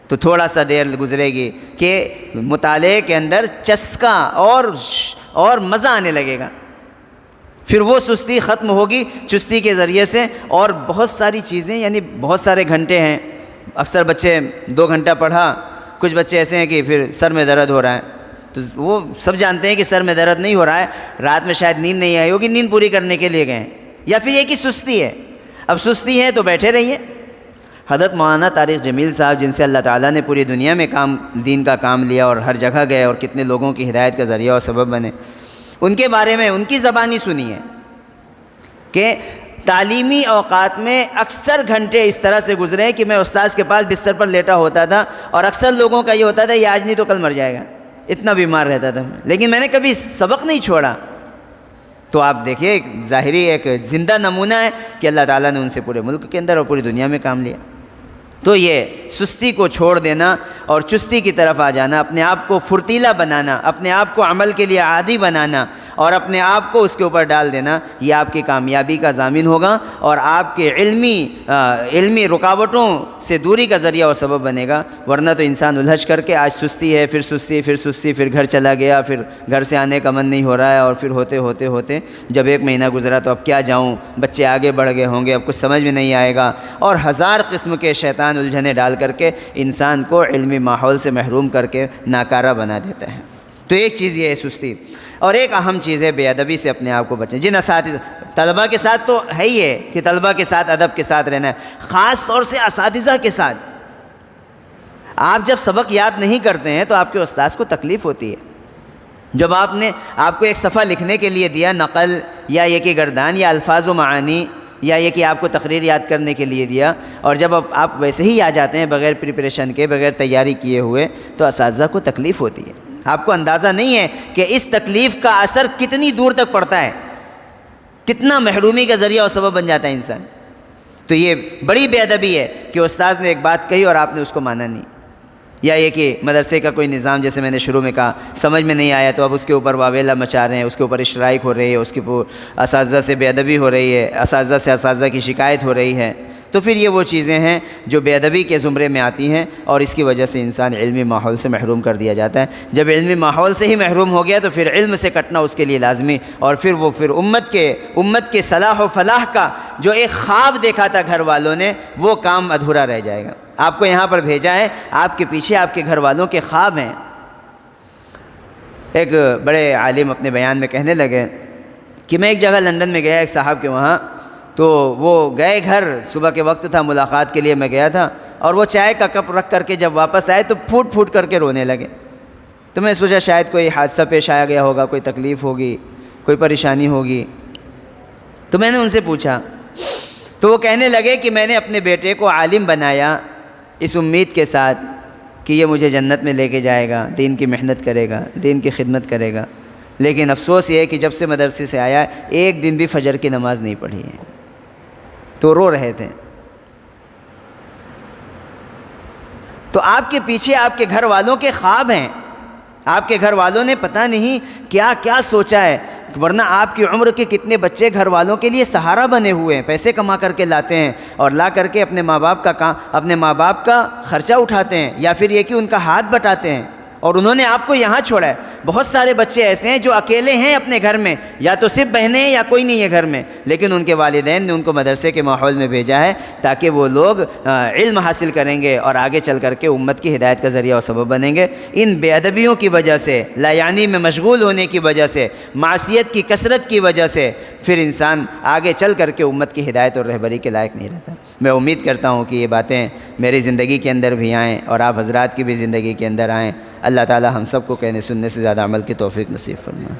تو تھوڑا سا دیر گزرے گی کہ مطالعے کے اندر چسکا اور مزہ آنے لگے گا، پھر وہ سستی ختم ہوگی چستی کے ذریعے سے۔ اور بہت ساری چیزیں، یعنی بہت سارے گھنٹے ہیں، اکثر بچے 2 گھنٹہ پڑھا، کچھ بچے ایسے ہیں کہ پھر سر میں درد ہو رہا ہے، تو وہ سب جانتے ہیں کہ سر میں درد نہیں ہو رہا ہے، رات میں شاید نیند نہیں آئی ہوگی، نیند پوری کرنے کے لیے گئے ہیں، یا پھر یہ کہ سستی ہے۔ اب سستی ہے تو بیٹھے رہیے۔ حضرت مولانا طارق جمیل صاحب، جن سے اللہ تعالیٰ نے پوری دنیا میں دین کا کام لیا اور ہر جگہ گئے اور کتنے لوگوں کی ہدایت کا ذریعہ اور سبب بنے، ان کے بارے میں ان کی زبانی سنی ہے کہ تعلیمی اوقات میں اکثر گھنٹے اس طرح سے گزرے کہ میں استاذ کے پاس بستر پر لیٹا ہوتا تھا، اور اکثر لوگوں کا یہ ہوتا تھا یہ آج نہیں تو کل مر جائے گا، اتنا بیمار رہتا تھا میں، لیکن میں نے کبھی سبق نہیں چھوڑا، تو آپ دیکھیے ایک ظاہری ایک زندہ نمونہ ہے کہ اللہ تعالیٰ نے ان سے پورے ملک کے اندر اور پوری دنیا میں کام لیا۔ تو یہ سستی کو چھوڑ دینا اور چستی کی طرف آ جانا، اپنے آپ کو فرتیلا بنانا، اپنے آپ کو عمل کے لیے عادی بنانا اور اپنے آپ کو اس کے اوپر ڈال دینا، یہ آپ کی کامیابی کا ضامن ہوگا اور آپ کے علمی رکاوٹوں سے دوری کا ذریعہ اور سبب بنے گا۔ ورنہ تو انسان الجھ کر کے آج سستی ہے، پھر سستی، پھر سستی، پھر گھر چلا گیا، پھر گھر سے آنے کا من نہیں ہو رہا ہے، اور پھر ہوتے ہوتے ہوتے جب 1 مہینہ گزرا تو اب کیا جاؤں، بچے آگے بڑھ گئے ہوں گے، اب کچھ سمجھ میں نہیں آئے گا، اور ہزار قسم کے شیطان الجھنے ڈال کر کے انسان کو علمی ماحول سے محروم کر کے ناکارہ بنا دیتا ہے۔ تو ایک چیز یہ ہے سستی، اور ایک اہم چیز ہے بے ادبی سے اپنے آپ کو بچیں۔ جن اساتذہ طلباء کے ساتھ تو ہے ہی ہے کہ طلباء کے ساتھ ادب کے ساتھ رہنا ہے، خاص طور سے اساتذہ کے ساتھ۔ آپ جب سبق یاد نہیں کرتے ہیں تو آپ کے استاذ کو تکلیف ہوتی ہے۔ جب آپ کو ایک صفحہ لکھنے کے لیے دیا، نقل یا یہ کہ گردان یا الفاظ و معانی، یا یہ کہ آپ کو تقریر یاد کرنے کے لیے دیا، اور جب آپ ویسے ہی آ جاتے ہیں بغیر پریپریشن کے، بغیر تیاری کیے ہوئے، تو اساتذہ کو تکلیف ہوتی ہے۔ آپ کو اندازہ نہیں ہے کہ اس تکلیف کا اثر کتنی دور تک پڑتا ہے، کتنا محرومی کا ذریعہ اور سبب بن جاتا ہے انسان۔ تو یہ بڑی بے ادبی ہے کہ استاذ نے ایک بات کہی اور آپ نے اس کو مانا نہیں، یا یہ کہ مدرسے کا کوئی نظام، جیسے میں نے شروع میں کہا، سمجھ میں نہیں آیا تو اب اس کے اوپر واویلا مچا رہے ہیں، اس کے اوپر اسٹرائک ہو رہی ہے، اس کے اوپر اساتذہ سے بے ادبی ہو رہی ہے، اساتذہ سے اساتذہ کی شکایت ہو رہی ہے۔ تو پھر یہ وہ چیزیں ہیں جو بے ادبی کے زمرے میں آتی ہیں، اور اس کی وجہ سے انسان علمی ماحول سے محروم کر دیا جاتا ہے۔ جب علمی ماحول سے ہی محروم ہو گیا تو پھر علم سے کٹنا اس کے لیے لازمی، اور پھر امت کے صلاح و فلاح کا جو ایک خواب دیکھا تھا گھر والوں نے، وہ کام ادھورا رہ جائے گا۔ آپ کو یہاں پر بھیجا ہے، آپ کے پیچھے آپ کے گھر والوں کے خواب ہیں۔ ایک بڑے عالم اپنے بیان میں کہنے لگے کہ میں ایک جگہ لندن میں گیا ایک صاحب کے وہاں، تو وہ گئے گھر، صبح کے وقت تھا، ملاقات کے لیے میں گیا تھا، اور وہ چائے کا کپ رکھ کر کے جب واپس آئے تو پھوٹ پھوٹ کر کے رونے لگے۔ تو میں سوچا شاید کوئی حادثہ پیش آیا گیا ہوگا، کوئی تکلیف ہوگی، کوئی پریشانی ہوگی۔ تو میں نے ان سے پوچھا، تو وہ کہنے لگے کہ میں نے اپنے بیٹے کو عالم بنایا اس امید کے ساتھ کہ یہ مجھے جنت میں لے کے جائے گا، دین کی محنت کرے گا، دین کی خدمت کرے گا، لیکن افسوس یہ ہے کہ جب سے مدرسے سے آیا ایک دن بھی فجر کی نماز نہیں پڑھی ہے۔ تو رو رہے تھے۔ تو آپ کے پیچھے آپ کے گھر والوں کے خواب ہیں، آپ کے گھر والوں نے پتہ نہیں کیا کیا سوچا ہے، ورنہ آپ کی عمر کے کتنے بچے گھر والوں کے لیے سہارا بنے ہوئے ہیں، پیسے کما کر کے لاتے ہیں اور لا کر کے اپنے ماں باپ کا خرچہ اٹھاتے ہیں، یا پھر یہ کہ ان کا ہاتھ بٹاتے ہیں، اور انہوں نے آپ کو یہاں چھوڑا ہے۔ بہت سارے بچے ایسے ہیں جو اکیلے ہیں اپنے گھر میں، یا تو صرف بہنیں ہیں یا کوئی نہیں ہے گھر میں، لیکن ان کے والدین نے ان کو مدرسے کے ماحول میں بھیجا ہے تاکہ وہ لوگ علم حاصل کریں گے اور آگے چل کر کے امت کی ہدایت کا ذریعہ اور سبب بنیں گے۔ ان بے ادبیوں کی وجہ سے، لا یعنی میں مشغول ہونے کی وجہ سے، معصیت کی کثرت کی وجہ سے، پھر انسان آگے چل کر کے امت کی ہدایت اور رہبری کے لائق نہیں رہتا۔ میں امید کرتا ہوں کہ یہ باتیں میری زندگی کے اندر بھی آئیں اور آپ حضرات کی بھی زندگی کے اندر آئیں۔ اللہ تعالی ہم سب کو کہنے سننے سے زیادہ عمل کی توفیق نصیب فرمائے۔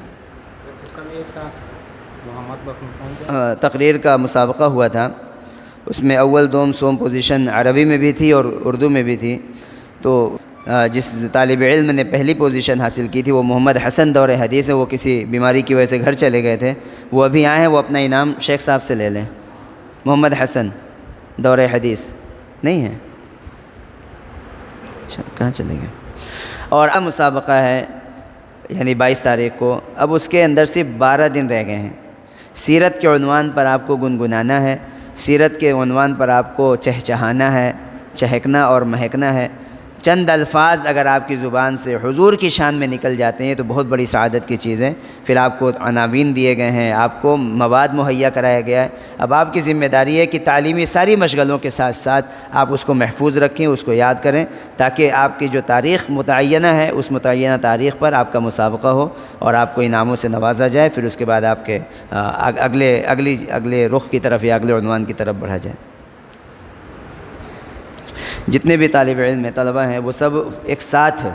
تقریر کا مسابقہ ہوا تھا، اس میں اول دوم سوم پوزیشن عربی میں بھی تھی اور اردو میں بھی تھی۔ تو جس طالب علم نے پہلی پوزیشن حاصل کی تھی وہ محمد حسن دور حدیث ہے، وہ کسی بیماری کی وجہ سے گھر چلے گئے تھے، وہ ابھی آئے ہیں، وہ اپنا انعام شیخ صاحب سے لے لیں۔ محمد حسن دور حدیث نہیں ہے، اچھا کہاں چلے گئے؟ اور اب مسابقہ ہے یعنی 22 تاریخ کو، اب اس کے اندر صرف 12 دن رہ گئے ہیں۔ سیرت کے عنوان پر آپ کو گنگنانا ہے، سیرت کے عنوان پر آپ کو چہچہانا ہے، چہکنا اور مہکنا ہے۔ چند الفاظ اگر آپ کی زبان سے حضور کی شان میں نکل جاتے ہیں تو بہت بڑی سعادت کی چیز ہے۔ پھر آپ کو عناوین دیے گئے ہیں، آپ کو مواد مہیا کرایا گیا ہے۔ اب آپ کی ذمہ داری ہے کہ تعلیمی ساری مشغلوں کے ساتھ ساتھ آپ اس کو محفوظ رکھیں، اس کو یاد کریں، تاکہ آپ کی جو تاریخ متعینہ ہے اس متعینہ تاریخ پر آپ کا مسابقہ ہو اور آپ کو انعاموں سے نوازا جائے، پھر اس کے بعد آپ کے اگلے رخ کی طرف یا اگلے عنوان کی طرف بڑھا جائے۔ جتنے بھی طالب علم طلبہ ہیں وہ سب ایک ساتھ